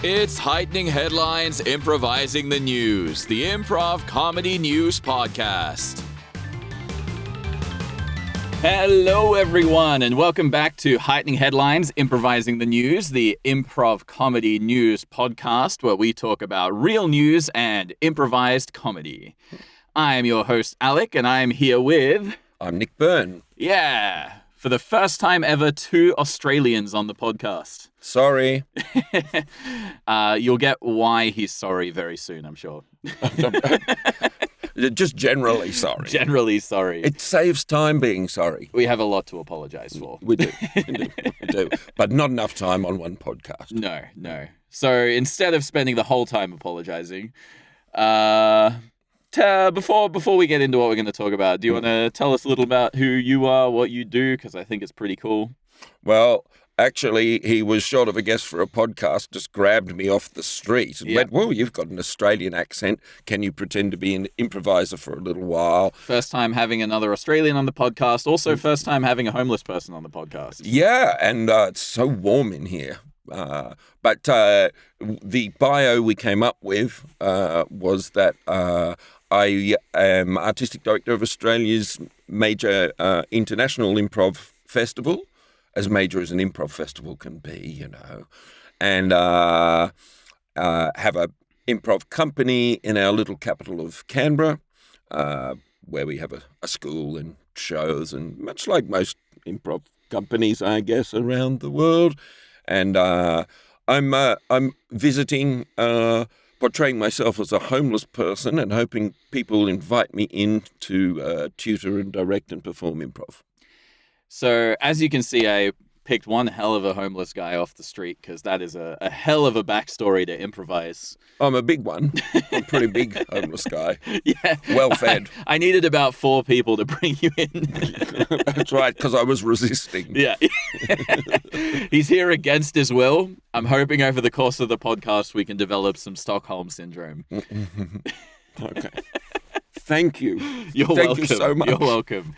It's Heightening Headlines, Improvising the News, the Improv Comedy News Podcast. Hello, everyone, and welcome back to Heightening Headlines, Improvising the News, the Improv Comedy News Podcast, where we talk about real news and improvised comedy. I am your host, Alec, and I am here with... I'm Nick Byrne. Yeah, for the first time ever, 2 Australians on the podcast. Sorry. You'll get why he's sorry very soon, I'm sure. Just generally sorry. Generally sorry. It saves time being sorry. We have a lot to apologize for. We do. We do. But not enough time on one podcast. No. So instead of spending the whole time apologizing, before we get into what we're going to talk about, do you want to tell us a little about who you are, what you do? Because I think it's pretty cool. Well, actually, he was short of a guest for a podcast, just grabbed me off the street and went, "Well, you've got an Australian accent. Can you pretend to be an improviser for a little while?" First time having another Australian on the podcast. Also, first time having a homeless person on the podcast. Yeah, and it's so warm in here. But the bio we came up with was that I am artistic director of Australia's major international improv festival, as major as an improv festival can be, you know, and have a improv company in our little capital of Canberra, where we have a school and shows, and much like most improv companies, I guess, around the world. And I'm visiting, portraying myself as a homeless person and hoping people invite me in to tutor and direct and perform improv. So, as you can see, I picked one hell of a homeless guy off the street because that is a hell of a backstory to improvise. I'm a big one. I'm a pretty big homeless guy. Yeah. Well fed. I needed about 4 people to bring you in. That's right, because I was resisting. Yeah. He's here against his will. I'm hoping over the course of the podcast we can develop some Stockholm syndrome. Okay. Thank you. You're welcome. Thank you so much. You're welcome.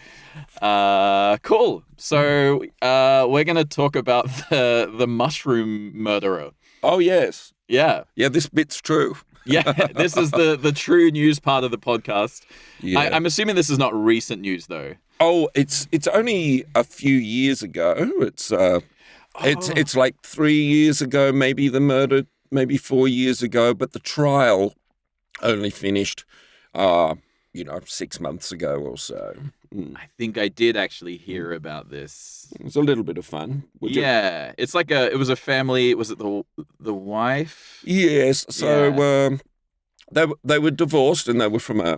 Cool. So we're going to talk about the mushroom murderer. Oh, yes. Yeah. Yeah, this bit's true. Yeah, this is the true news part of the podcast. Yeah. I'm assuming this is not recent news, though. Oh, it's only a few years ago. It's like 3 years ago, maybe the murder, maybe 4 years ago, but the trial only finished 6 months ago or so. I think I did actually hear about this. It was a little bit of fun. Yeah, it's like it was a family. Was it the wife? Yes. So they were divorced, and they were from a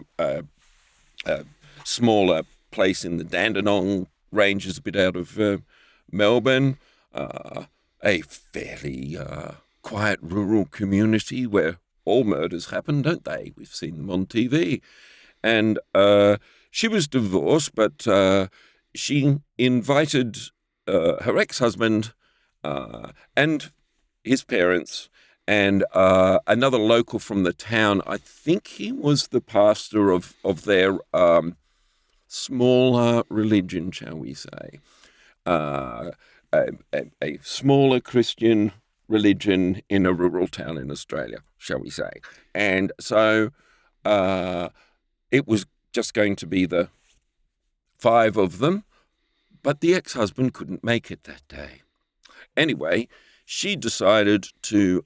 smaller place in the Dandenong Ranges, a bit out of Melbourne. A fairly quiet rural community where all murders happen, don't they? We've seen them on TV. And she was divorced, but she invited her ex-husband and his parents and another local from the town. I think he was the pastor of their smaller religion, shall we say. A smaller Christian religion in a rural town in Australia, shall we say. And so it was just going to be the 5 of them, but the ex-husband couldn't make it that day. Anyway, she decided to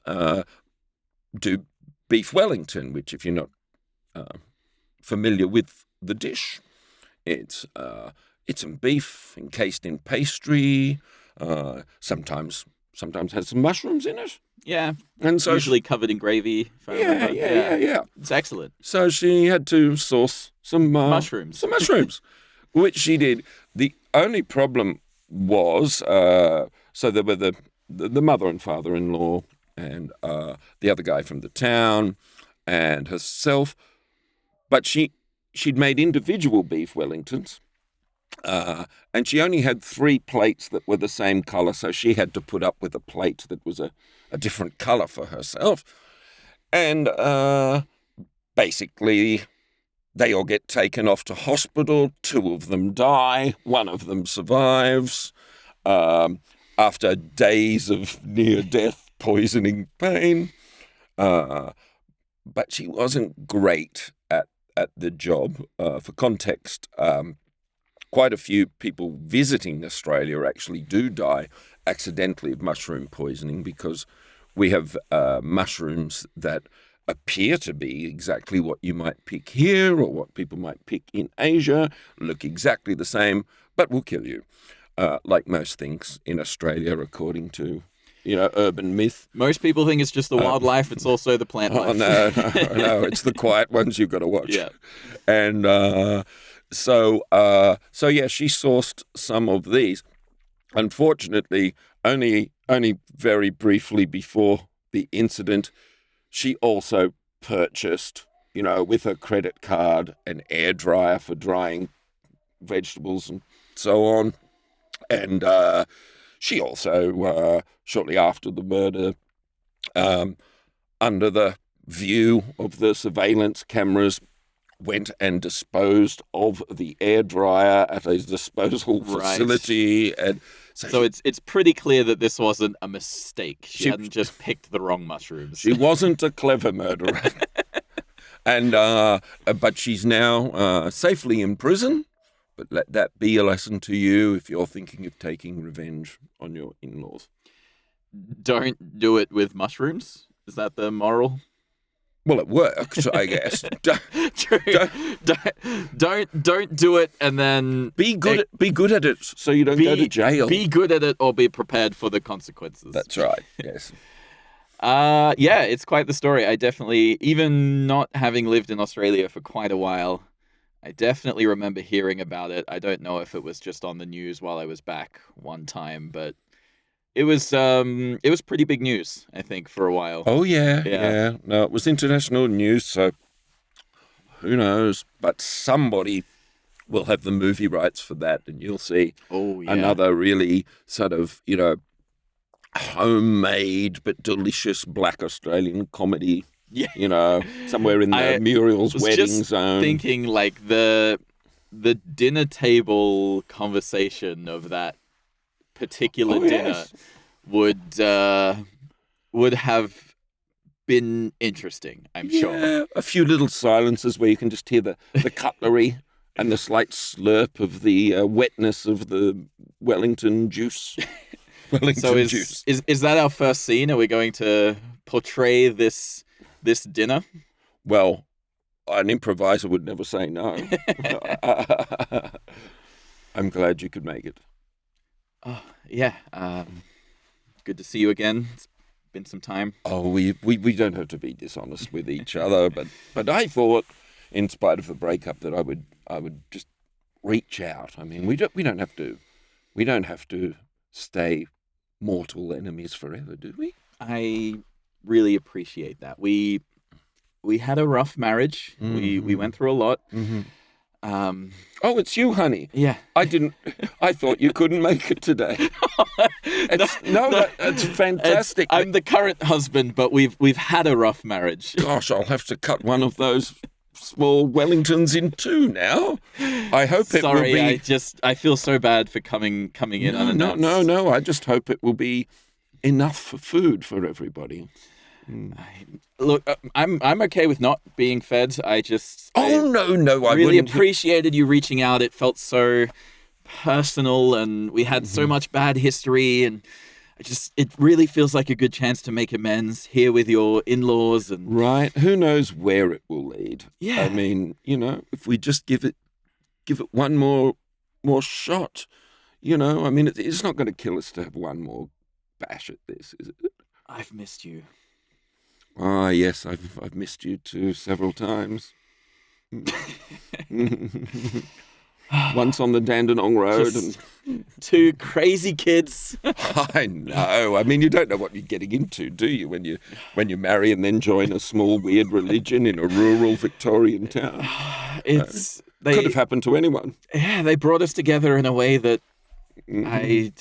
do beef Wellington, which, if you're not familiar with the dish, it's some beef encased in pastry, sometimes has some mushrooms in it. Yeah, and so usually covered in gravy. Yeah. It's excellent. So she had to source some mushrooms. Which she did. The only problem was, so there were the mother and father-in-law and the other guy from the town and herself, but she'd made individual beef Wellingtons. And she only had 3 plates that were the same colour, so she had to put up with a plate that was a different colour for herself. And basically, they all get taken off to hospital. 2 of them die. 1 of them survives. After days of near-death poisoning pain. But she wasn't great at the job. For context, quite a few people visiting Australia actually do die accidentally of mushroom poisoning because we have mushrooms that appear to be exactly what you might pick here or what people might pick in Asia, look exactly the same, but will kill you, like most things in Australia, according to urban myth. Most people think it's just the wildlife. It's also the plant life. No, it's the quiet ones you've got to watch. Yeah. And so yeah, she sourced some of these. Unfortunately, only very briefly before the incident, she also purchased, with her credit card, an air dryer for drying vegetables and so on. And she also, shortly after the murder, under the view of the surveillance cameras, went and disposed of the air dryer at a disposal facility. And so it's pretty clear that this wasn't a mistake. She hadn't just picked the wrong mushrooms. She wasn't a clever murderer. And but she's now safely in prison. But let that be a lesson to you if you're thinking of taking revenge on your in-laws. Don't do it with mushrooms. Is that the moral? Well, it works, I guess. Don't do it, and then be good at it, so you don't go to jail. Be good at it, or be prepared for the consequences. That's right. Yes. Yeah, it's quite the story. I definitely, even not having lived in Australia for quite a while, I definitely remember hearing about it. I don't know if it was just on the news while I was back one time, but it was pretty big news, I think, for a while. Oh, yeah. No, it was international news, so who knows? But somebody will have the movie rights for that, and you'll see another really sort of, homemade but delicious Black Australian comedy. Yeah. Somewhere in the Muriel's wedding zone. Thinking like the dinner table conversation of that particular dinner would have been interesting, I'm sure. A few little silences where you can just hear the cutlery and the slight slurp of the wetness of the Wellington juice. Is that our first scene? Are we going to portray this dinner? Well, an improviser would never say no. I'm glad you could make it. Oh, yeah. Good to see you again. It's been some time. Oh, we don't have to be dishonest with each other, but I thought, in spite of the breakup, that I would just reach out. I mean, we don't have to stay mortal enemies forever, do we? I really appreciate that. We had a rough marriage. Mm-hmm. We went through a lot. Mm-hmm. Oh, it's you, honey. Yeah. I thought you couldn't make it today. That's fantastic. I'm the current husband, but we've had a rough marriage. Gosh, I'll have to cut one of those small Wellingtons in two now. I hope it will be... I feel so bad for coming in unannounced. No. I just hope it will be enough for food for everybody. Look, I'm okay with not being fed. I really appreciated you reaching out. It felt so personal, and we had so much bad history, and it really feels like a good chance to make amends here with your in-laws. And right, who knows where it will lead? Yeah, I mean, if we just give it one more shot, I mean, it's not going to kill us to have one more bash at this, is it? I've missed you. Ah, yes, I've missed you too several times. Once on the Dandenong Road. And two crazy kids. I know. I mean, you don't know what you're getting into, do you, when you marry and then join a small weird religion in a rural Victorian town? Could have happened to anyone. Yeah, they brought us together in a way that I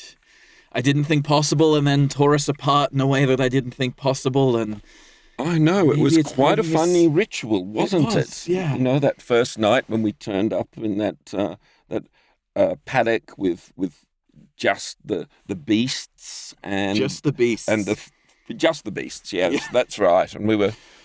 didn't think possible, and then tore us apart in a way that I didn't think possible. And I know, it was quite a funny ritual, wasn't it? Yeah. That first night when we turned up in that paddock with just the beasts and just the beasts and the Just the beasts, yes, that's right. And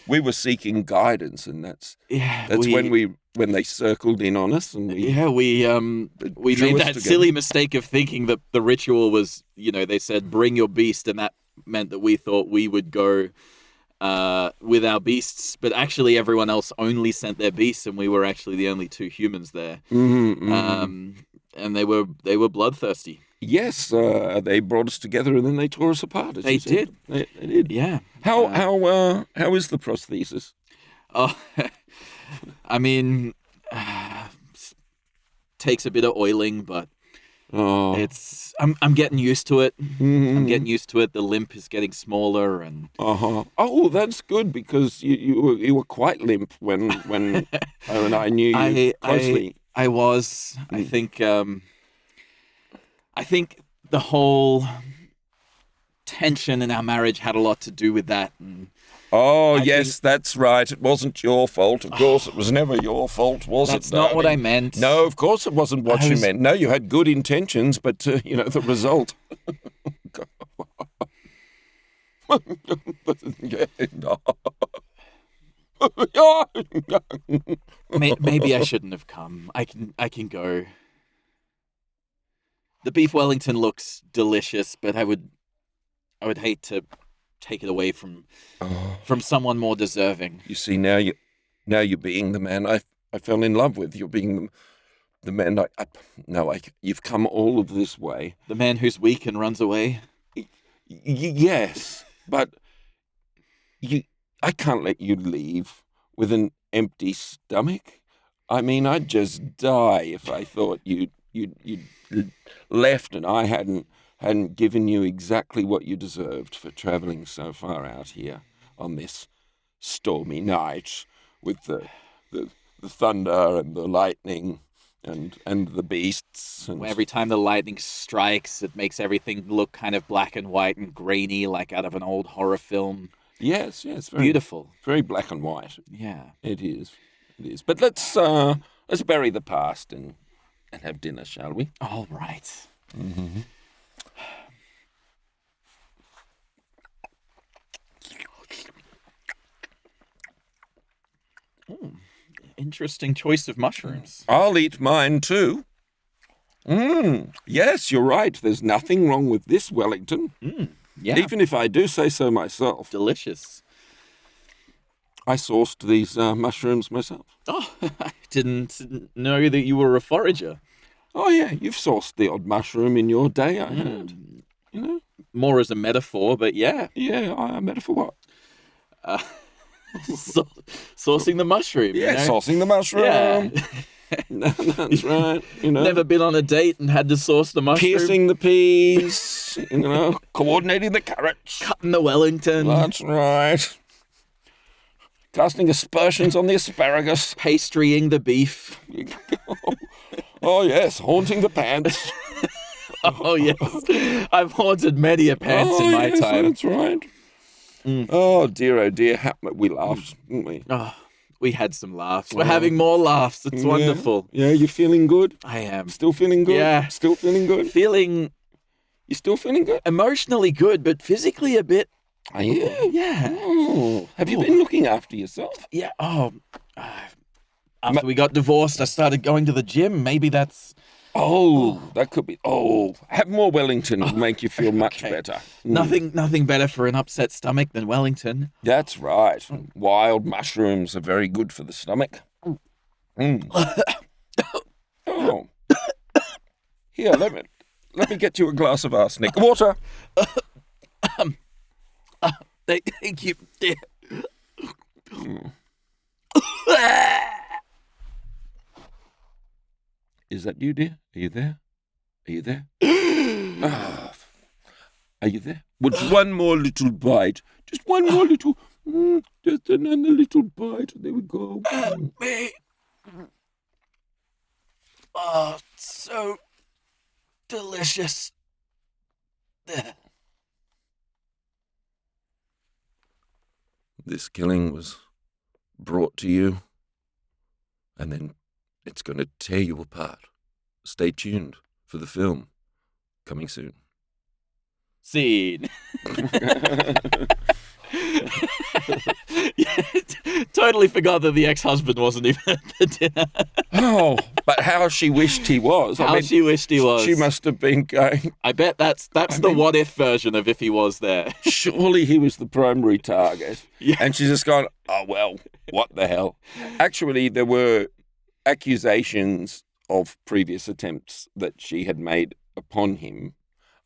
we were seeking guidance, and that's when they circled in on us, and we made that silly mistake of thinking that the ritual was, they said bring your beast, and that meant that we thought we would go with our beasts, but actually everyone else only sent their beasts, and we were actually the only two humans there. And they were bloodthirsty. Yes, they brought us together and then they tore us apart. They did. They did. Yeah. How is the prosthesis? Oh, I mean, takes a bit of oiling, but I'm getting used to it. I'm getting used to it. The limp is getting smaller, and oh, that's good, because you were quite limp when I knew you closely. I was. I think the whole tension in our marriage had a lot to do with that. And that's right. It wasn't your fault. Of course, it was never your fault, was it? That's not what I meant. No, of course it wasn't what you meant. No, you had good intentions, but, the result. Maybe I shouldn't have come. I can go. The beef Wellington looks delicious, but I would hate to take it away from someone more deserving. You see, now you're being the man I fell in love with. You're being the man you've come all of this way. The man who's weak and runs away. Yes, but I can't let you leave with an empty stomach. I mean, I'd just die if I thought you'd left and I hadn't given you exactly what you deserved for travelling so far out here on this stormy night with the thunder and the lightning and the beasts. And every time the lightning strikes, it makes everything look kind of black and white and grainy, like out of an old horror film. Yes, very beautiful, very black and white. Yeah, it is. But let's bury the past and have dinner, shall we? All right. Mm-hmm. Interesting choice of mushrooms. I'll eat mine too. Yes, you're right. There's nothing wrong with this Wellington. Yeah. Even if I do say so myself. Delicious. I sourced these mushrooms myself. Oh, I didn't know that you were a forager. Oh, yeah, you've sourced the odd mushroom in your day, I heard. More as a metaphor, but yeah. Yeah, a metaphor what? Sourcing the mushroom. Yeah, sourcing the mushroom. Yeah. That's right. Never been on a date and had to source the mushroom. Piercing the peas, coordinating the carrots. Cutting the Wellington. That's right. Casting aspersions on the asparagus. Pastrying the beef. Oh, yes, haunting the pants. Oh, yes. I've haunted many a pants in my time. That's right. Oh, dear, we laughed, didn't we? Oh, we had some laughs. We're having more laughs. It's wonderful. Yeah, you feeling good? I am. Still feeling good? Yeah. Still feeling good? You still feeling good? Emotionally good, but physically a bit. Are you? Yeah. Oh, have you been looking after yourself? Yeah. Oh, after we got divorced, I started going to the gym. Maybe that's... Oh, that could be... Oh, have more Wellington. It'll make you feel much better. Nothing better for an upset stomach than Wellington. That's right. Wild mushrooms are very good for the stomach. Oh. Here, let me get you a glass of arsenic. Water. Thank you, dear. Is that you, dear? Are you there? Are you there? Are you there? Just one more little bite. Just one more little... just another little bite. There we go. Me. Oh, so delicious. There. This killing was brought to you, and then it's going to tear you apart. Stay tuned for the film coming soon. Scene. Yeah, totally forgot that the ex-husband wasn't even at the dinner. Oh, but how she wished he was. How she wished he was. She must have been going, I bet that's the what-if version of if he was there. surely he was the primary target. Yeah. And she's just gone, oh, well, what the hell? Actually, there were accusations of previous attempts that she had made upon him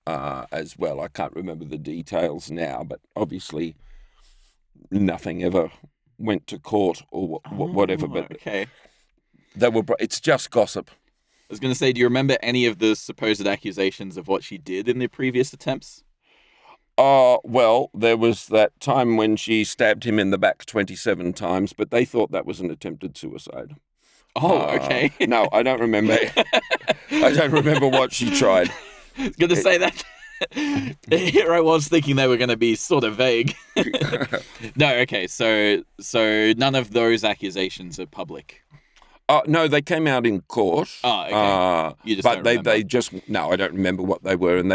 as well. I can't remember the details now, but obviously nothing ever went to court or whatever. But okay. It's just gossip. I was going to say, do you remember any of the supposed accusations of what she did in the previous attempts? Well, there was that time when she stabbed him in the back 27 times, but they thought that was an attempted suicide. Oh, okay. No, I don't remember. I don't remember what she tried. I was going to say that. Here I was thinking they were going to be sort of vague. No, okay. So none of those accusations are public. No, they came out in court. Oh, okay. You just but don't remember. No, I don't remember what they were, and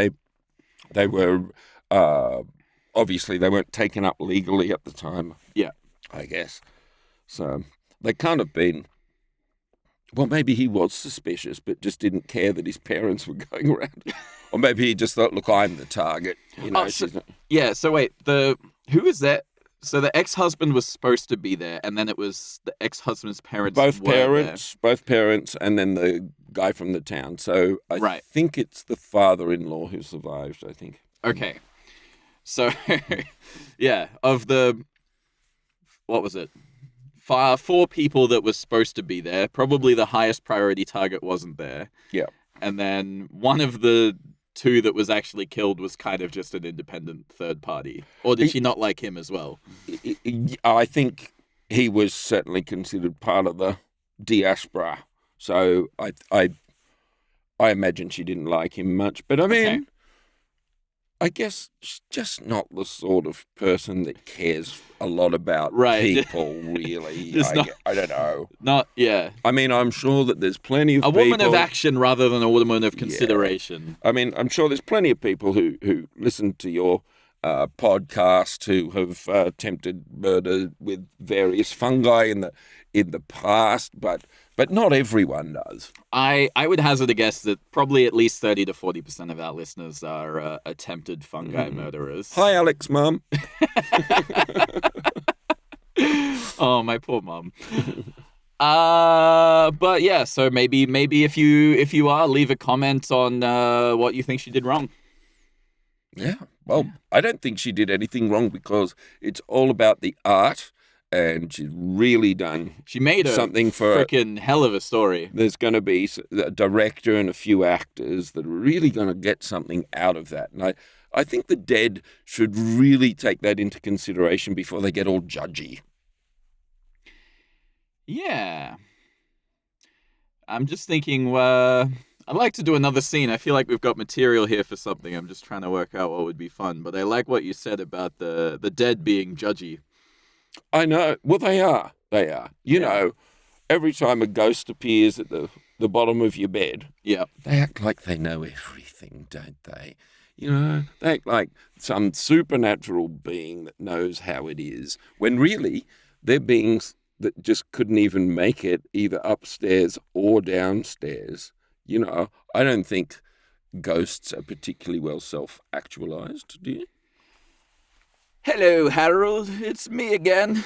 they were obviously they weren't taken up legally at the time. Yeah, I guess. So they can't have been. Well, maybe he was suspicious, but just didn't care that his parents were going around. Or maybe he just thought, look, I'm the target. You know. So wait, who was that? So the ex-husband was supposed to be there, and then it was the ex-husband's parents. Both parents, and then the guy from the town. So I think it's the father-in-law who survived, I think. Okay. So, yeah, of what was it? 4 people that was supposed to be there, probably the highest priority target wasn't there. Yeah. And then one of the 2 that was actually killed was kind of just an independent third party. Or did she not like him as well? I think he was certainly considered part of the diaspora. So I imagine she didn't like him much. But I mean, okay. I guess she's just not the sort of person that cares a lot about people, really. I don't know. I mean, I'm sure that there's plenty of people... A woman of action rather than a woman of consideration. Yeah. I mean, I'm sure there's plenty of people who listen to your podcast who have attempted murder with various fungi in the past, but not everyone does. I would hazard a guess that probably at least 30 to 40% of our listeners are attempted fungi murderers. Hi, Alec's mum. Oh, my poor mum. But yeah, so maybe if you are, leave a comment on what you think she did wrong. Yeah. Well, I don't think she did anything wrong because it's all about the art. And she's really done. She made something for freaking hell of a story. There's going to be a director and a few actors that are really going to get something out of that. And I think the dead should really take that into consideration before they get all judgy. Yeah. I'm just thinking, I'd like to do another scene. I feel like we've got material here for something. I'm just trying to work out what would be fun. But I like what you said about the dead being judgy. I know. Well, they are. You know, every time a ghost appears at the bottom of your bed, they act like they know everything, don't they? You know, they act like some supernatural being that knows how it is, when really they're beings that just couldn't even make it either upstairs or downstairs. You know, I don't think ghosts are particularly well self-actualized, do you? Hello, Harold. It's me again.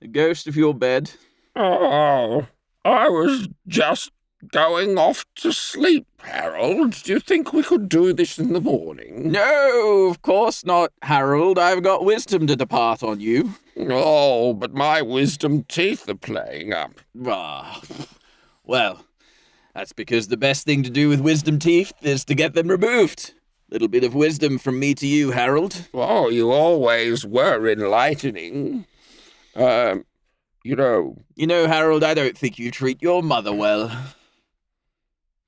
The ghost of your bed. Oh, I was just going off to sleep, Harold. Do you think we could do this in the morning? No, of course not, Harold. I've got wisdom to depart on you. Oh, but my wisdom teeth are playing up. Ah, well, that's because the best thing to do with wisdom teeth is to get them removed. Little bit of wisdom from me to you, Harold. Oh, you always were enlightening. You know, Harold, I don't think you treat your mother well.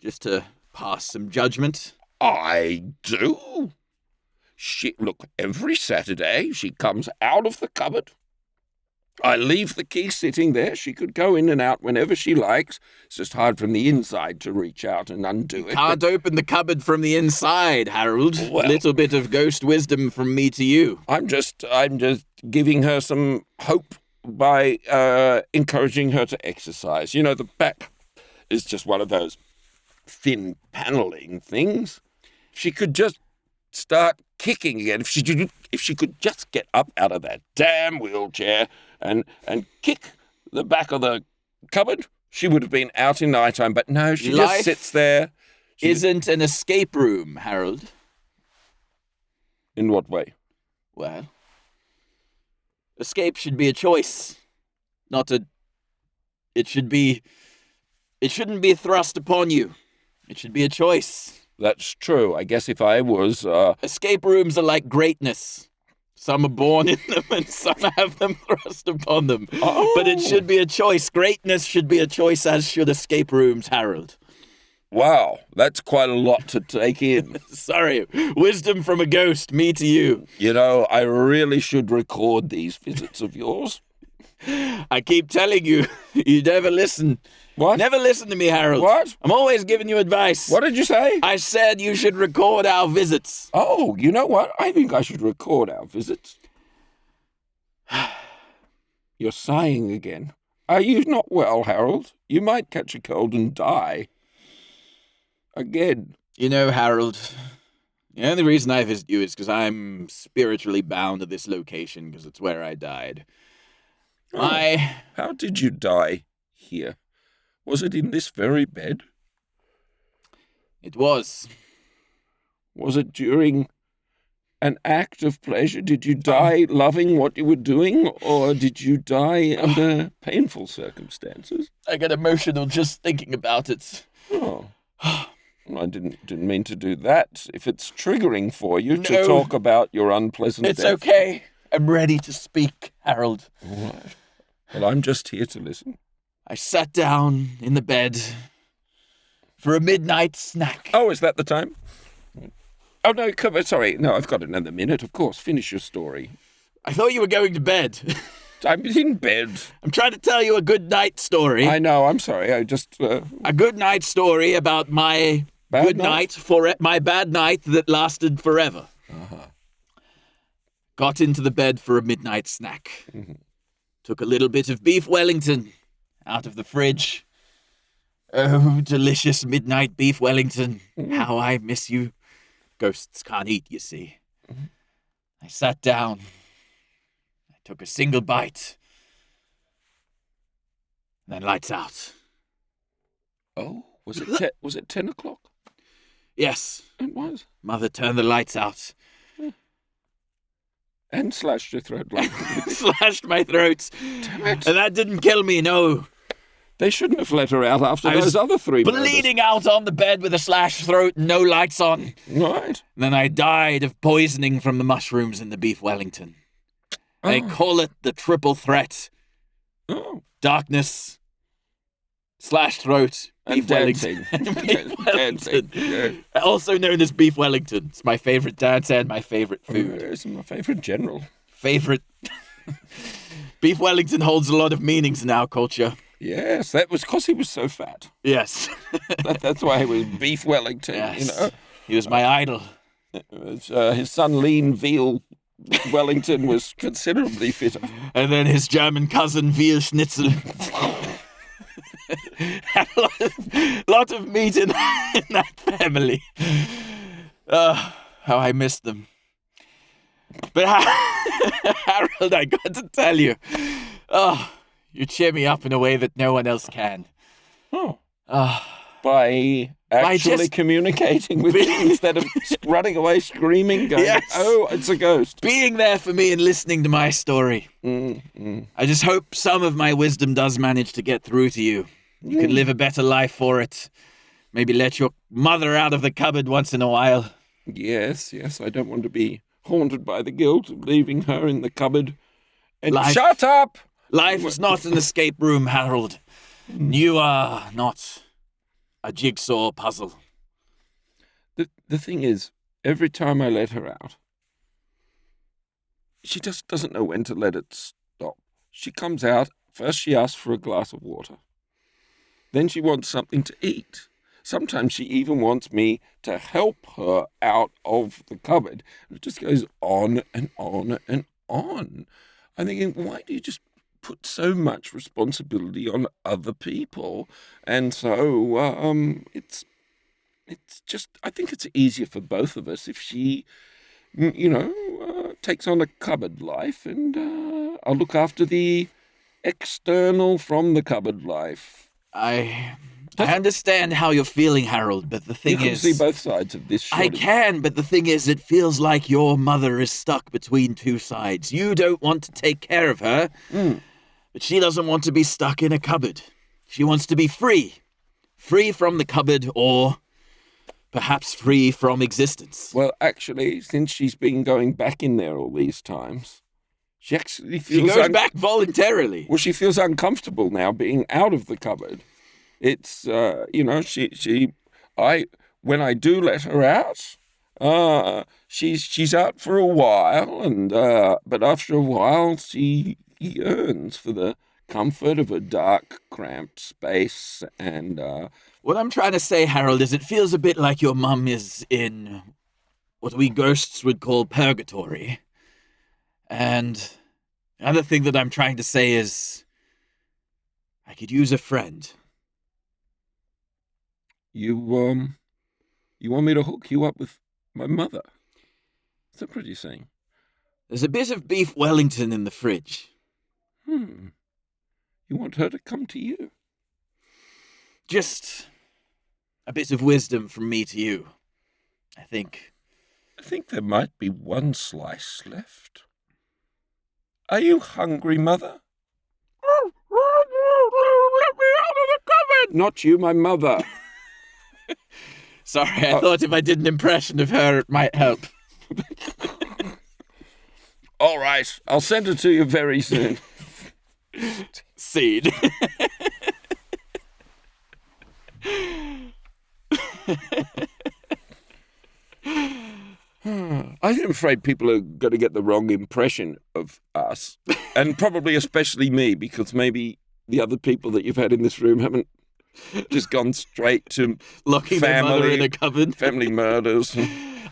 Just to pass some judgment. I do. Look, every Saturday she comes out of the cupboard, I leave the key sitting there. She could go in and out whenever she likes. It's just hard from the inside to reach out and undo it. Can't open the cupboard from the inside, Harold. Well- Little bit of ghost wisdom from me to you. I'm just giving her some hope by encouraging her to exercise. You know, the back is just one of those thin paneling things. She could just start kicking again. If she could just get up out of that damn wheelchair and kick the back of the cupboard, she would have been out in night time. But no, she Life just sits there. Isn't an escape room, Harold. In what way? Well, escape should be a choice, not a. It shouldn't be thrust upon you. It should be a choice. That's true. I guess if I was... Escape rooms are like greatness. Some are born in them and some have them thrust upon them. Oh. But it should be a choice. Greatness should be a choice, as should escape rooms, Harold. Wow, that's quite a lot to take in. Sorry, wisdom from a ghost, me to you. You know, I really should record these visits of yours. I keep telling you, you never listen. What? Never listen to me, Harold. What? I'm always giving you advice. What did you say? I said you should record our visits. Oh, you know what? I think I should record our visits. You're sighing again. Are you not well, Harold? You might catch a cold and die. Again. You know, Harold, the only reason I visit you is because I'm spiritually bound to this location because it's where I died. Oh, how did you die here? Was it in this very bed? It was. Was it during an act of pleasure? Did you die loving what you were doing, or did you die under painful circumstances? I get emotional just thinking about it. Oh. I didn't mean to do that. If it's triggering for you to No. talk about your unpleasant It's death. okay. I'm ready to speak, Harold. All right. Well, I'm just here to listen. I sat down in the bed for a midnight snack. Oh, is that the time? Oh, no, sorry. No, I've got another minute. Of course, finish your story. I thought you were going to bed. I'm in bed. I'm trying to tell you a good night story. I know, I'm sorry. I just... A good night story about my Bad good night? my bad night that lasted forever. Got into the bed for a midnight snack. Took a little bit of beef Wellington out of the fridge. Oh, delicious midnight beef Wellington. How I miss you. Ghosts can't eat, you see. I sat down. I took a single bite. Then lights out. Oh, was it 10 o'clock? Yes, It was. Mother turned the lights out. And slashed your throat like Slashed my throat. Damn it. And that didn't kill me, no. They shouldn't have let her out after I was those other three murders. Bleeding out on the bed with a slashed throat and no lights on. Right. Then I died of poisoning from the mushrooms in the beef Wellington. They call it the triple threat. Oh. Darkness, slashed throat, And beef Wellington. dancing. Beef Wellington. Dancing, yeah. Also known as beef Wellington. It's my favorite dance and my favorite food. It's my favourite general. Favorite. Beef Wellington holds a lot of meanings in our culture. Yes, that was because he was so fat. Yes. That's why he was Beef Wellington, Yes. you know. He was my idol. His son, Lean Veal Wellington, was considerably fitter. And then his German cousin, Veal Schnitzel. Had a lot of meat in that family. How I missed them. But Harold, I got to tell you, you cheer me up in a way that no one else can. Oh. Uh, By actually just- communicating with you instead of running away screaming, going, Yes. oh, it's a ghost. being there for me and listening to my story. I just hope some of my wisdom does manage to get through to you. You can live a better life for it. Maybe let your mother out of the cupboard once in a while. Yes, I don't want to be haunted by the guilt of leaving her in the cupboard. And Life- shut up! Life is not an escape room, Harold. You are not a jigsaw puzzle. The thing is, every time I let her out, she just doesn't know when to let it stop. she comes out. First she asks for a glass of water. Then she wants something to eat. Sometimes she even wants me to help her out of the cupboard. It just goes on and on and on. I'm thinking, why do you just put so much responsibility on other people? And so it's just, I think it's easier for both of us if she, takes on a cupboard life, and I'll look after the external from the cupboard life. I understand how you're feeling, Harold, but the thing is... You can see both sides of this. I can, but the thing is, it feels like your mother is stuck between two sides. You don't want to take care of her, but she doesn't want to be stuck in a cupboard. She wants to be free. Free from the cupboard, or perhaps free from existence. Well, actually, since she's been going back in there all these times, she actually feels... She goes back voluntarily. Well, she feels uncomfortable now being out of the cupboard. It's, when I do let her out, she's out for a while, and but after a while, she yearns for the comfort of a dark, cramped space, and... What I'm trying to say, Harold, is it feels a bit like your mum is in what we ghosts would call purgatory. And the other thing that I'm trying to say is I could use a friend. You want me to hook you up with my mother? Is that what you're saying? There's a bit of beef Wellington in the fridge. You want her to come to you? Just a bit of wisdom from me to you, I think. I think there might be one slice left. Are you hungry, Mother? Let me out of the cupboard! Not you, my mother. Sorry, I thought if I did an impression of her, it might help. All right, I'll send it to you very soon. Seed. I'm afraid people are going to get the wrong impression of us, and probably especially me, because maybe the other people that you've had in this room haven't just gone straight to locking their mother in a cupboard. Family murders.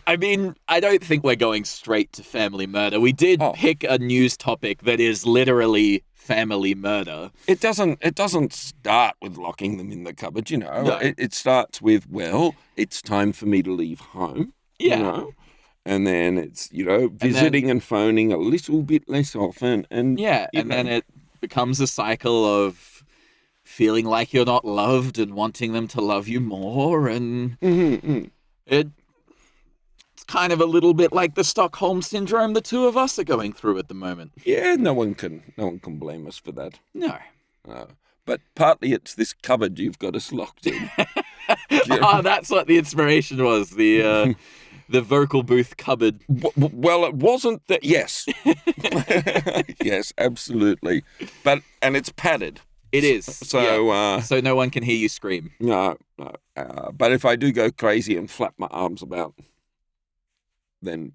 I mean, I don't think we're going straight to family murder. We did pick a news topic that is literally family murder. It doesn't start with locking them in the cupboard, you know. No. It starts with, well, it's time for me to leave home. Yeah. You know? And then it's, visiting and phoning a little bit less often. And then it becomes a cycle of feeling like you're not loved and wanting them to love you more. And it's kind of a little bit like the Stockholm syndrome the two of us are going through at the moment. Yeah, no one can blame us for that. No. But partly it's this cupboard you've got us locked in. That's what the inspiration was. The vocal booth cupboard. Well, it wasn't that. Yes. Yes, absolutely. And it's padded. It is. So so no one can hear you scream. No. But if I do go crazy and flap my arms about, then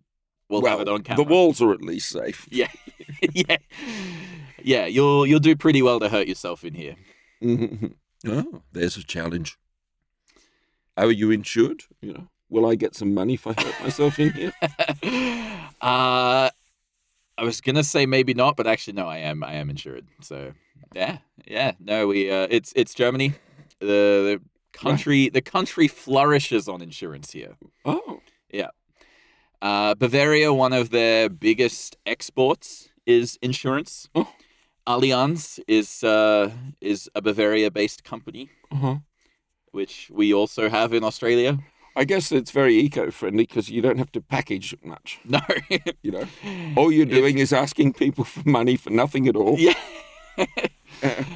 we'll have it on camera. The walls are at least safe. Yeah. Yeah, you'll do pretty well to hurt yourself in here. Oh, there's a challenge. Are you insured? Will I get some money if I hurt myself in here? I was gonna say maybe not, but actually no, I am insured. So yeah. No, we it's Germany. The country flourishes on insurance here. Oh. Yeah. Bavaria, one of their biggest exports is insurance. Oh. Allianz is a Bavaria-based company, which we also have in Australia. I guess it's very eco-friendly because you don't have to package much. No. All you're doing is asking people for money for nothing at all. Yeah.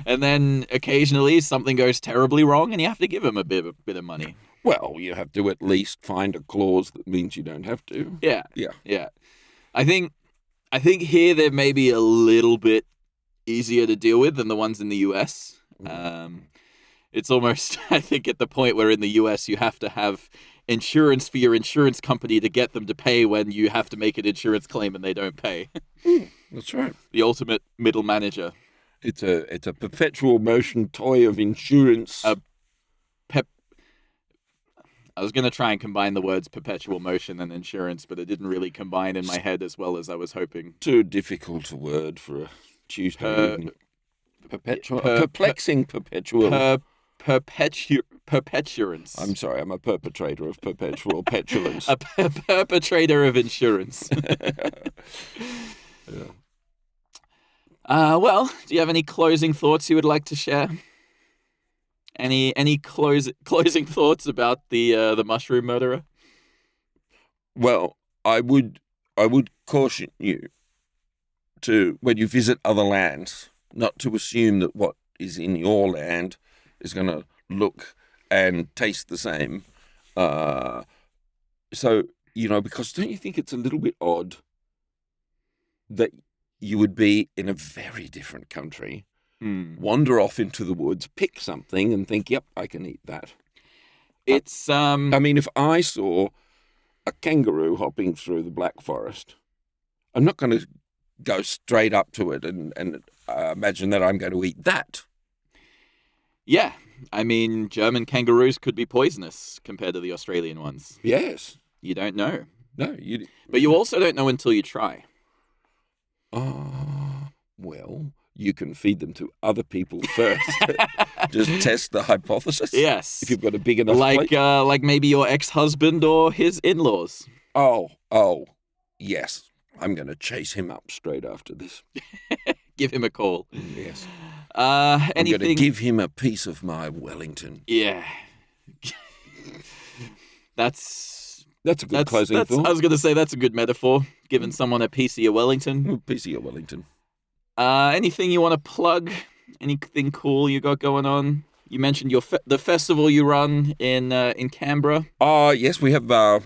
And then occasionally something goes terribly wrong and you have to give them a bit of money. Well, you have to at least find a clause that means you don't have to. Yeah. Yeah. I think here they're maybe a little bit easier to deal with than the ones in the US. It's almost, I think, at the point where in the US you have to have insurance for your insurance company to get them to pay when you have to make an insurance claim and they don't pay. That's right. The ultimate middle manager. It's a perpetual motion toy of insurance. I was going to try and combine the words perpetual motion and insurance, but it didn't really combine in my head as well as I was hoping. Too difficult a word for a Tuesday evening. Perplexing perpetual. Perpetuance. I'm sorry, I'm a perpetrator of perpetual petulance. A perpetrator of insurance. Yeah. Well, do you have any closing thoughts you would like to share? Any closing thoughts about the mushroom murderer? Well, I would caution you to, when you visit other lands, not to assume that what is in your land is going to look and taste the same. So, because don't you think it's a little bit odd that you would be in a very different country, wander off into the woods, pick something and think, yep, I can eat that. It's I mean, if I saw a kangaroo hopping through the Black Forest, I'm not going to go straight up to it and imagine that I'm going to eat that. Yeah, I mean, German kangaroos could be poisonous compared to the Australian ones. Yes. You don't know. No, But you also don't know until you try. Well, you can feed them to other people first. Just test the hypothesis. Yes. If you've got a big enough plate. Like maybe your ex-husband or his in-laws. Oh, yes. I'm going to chase him up straight after this. Give him a call. Yes. Anything... I'm going to give him a piece of my Wellington. Yeah. That's a good closing thought. I was going to say that's a good metaphor, giving someone a piece of your Wellington. A piece of your Wellington. Anything you want to plug? Anything cool you got going on? You mentioned the festival you run in Canberra. Yes, we have a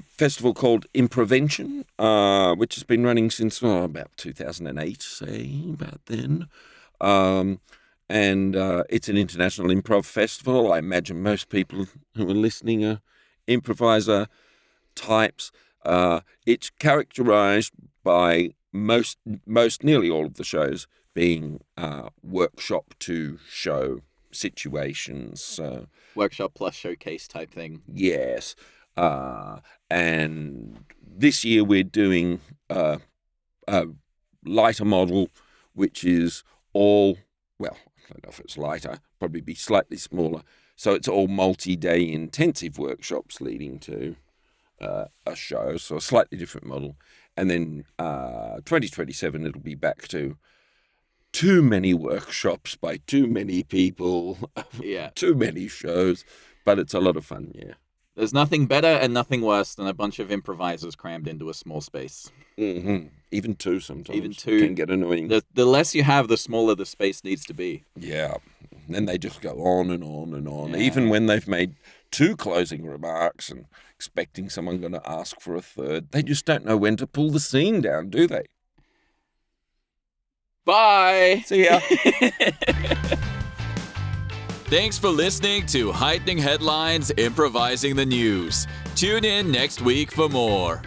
festival called Improvention, which has been running since about 2008, say, about then. And it's an international improv festival. I imagine most people who are listening are improviser types. It's characterized by nearly all of the shows being workshop to show situations. Workshop plus showcase type thing. Yes. And this year we're doing a lighter model, which is all, well, I don't know if it's lighter, probably be slightly smaller. So it's all multi-day intensive workshops leading to a show, so a slightly different model. And then 2027, it'll be back to too many workshops by too many people, too many shows, but it's a lot of fun, yeah. There's nothing better and nothing worse than a bunch of improvisers crammed into a small space. Mm-hmm. Even two sometimes. Even two. Can get annoying. The less you have, the smaller the space needs to be. Yeah. And then they just go on and on and on, Yeah. even when they've made two closing remarks and expecting someone going to ask for a third. They just don't know when to pull the scene down, do they? Bye. See ya. Thanks for listening to Heightening Headlines, Improvising the News. Tune in next week for more.